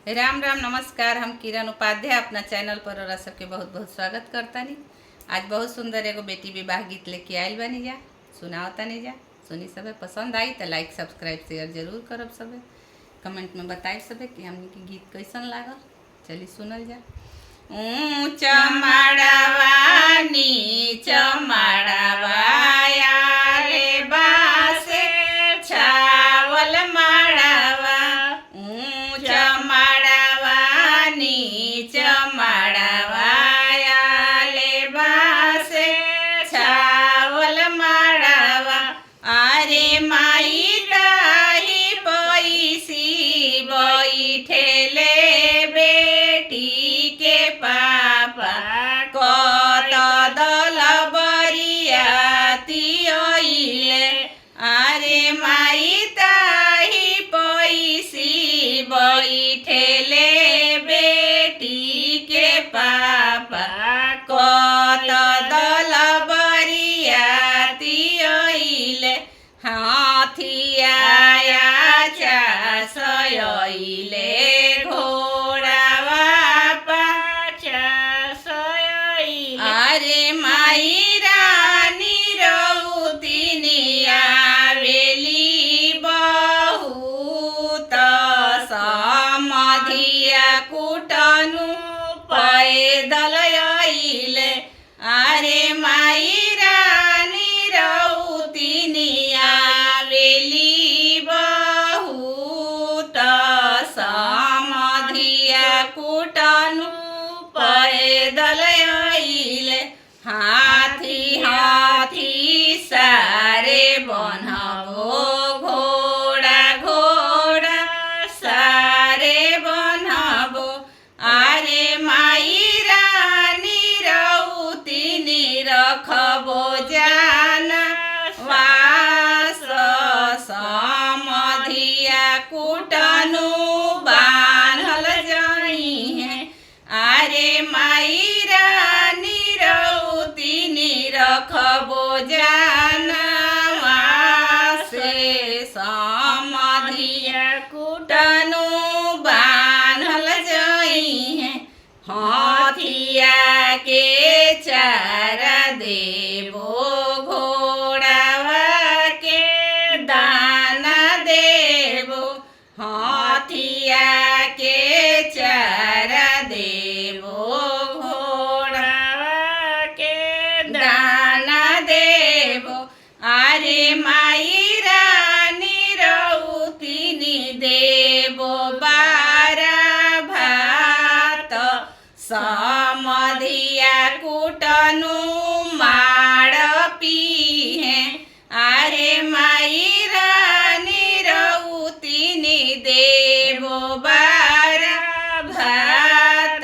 राम राम नमस्कार। हम किरण उपाध्याय अपना चैनल पर और सबके बहुत बहुत स्वागत करता नी। आज बहुत सुंदर एगो बेटी विवाह गीत लेके आयल बनी जा, सुनावता नहीं जा। सुनी सबे पसंद आई तो लाइक सब्सक्राइब शेयर जरूर करब। सबे कमेंट में बताए सबे कि हमने के गीत कैसन लागल। चली सुनल जा। ऊंच माड़वा नीच माड़वा आले बासे छावल माड़वा, ऊंच माड़वा नीच माड़वा आले बासे छावल माड़वा। अरे माई ताही पैसी बैठेले बेटी के पापा, कत दल बरियाती ओइले। अरे माई ताही पैसी बैठेले बेटी के पापा, कत दल बरियाती ओइले। हाथिया चास ओइले, घोड़ावा पाचास ओइले। अरे माई रानी रउतिनी आवेली बहुत, समधिया कुटनु पैदल अइले। अरे माई रानी रउतिनी आवेली बहुत, समधिया कुटनु पैदल अइले। हाथी हाथी सारे बनबो, घोड़ा घोड़ा सारे बनबो। अरे माई रानी रउतिनी रखबो जाना वास, समधिया कुटनु बान्हल जाइहे। अरे माई रानी रउतिनी रखबो जाना वासे, समधिया कुटनु बान्हल जाइहे। हाथिया के चारा देबो, घोड़ावा के दाना देबो। हाथिया के चारा देबो, घोड़ावा के दाना देबो। अरे माई रानी रउतिनी देबो बारा भात, समधिया कुटनु माड़ पीहे। अरे माई रानी रउतिनी देबो बारा भात,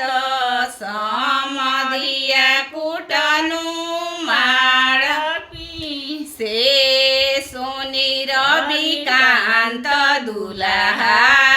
समधिया कुटनु माड़ पी। से सोनी रविकांत दुल्हा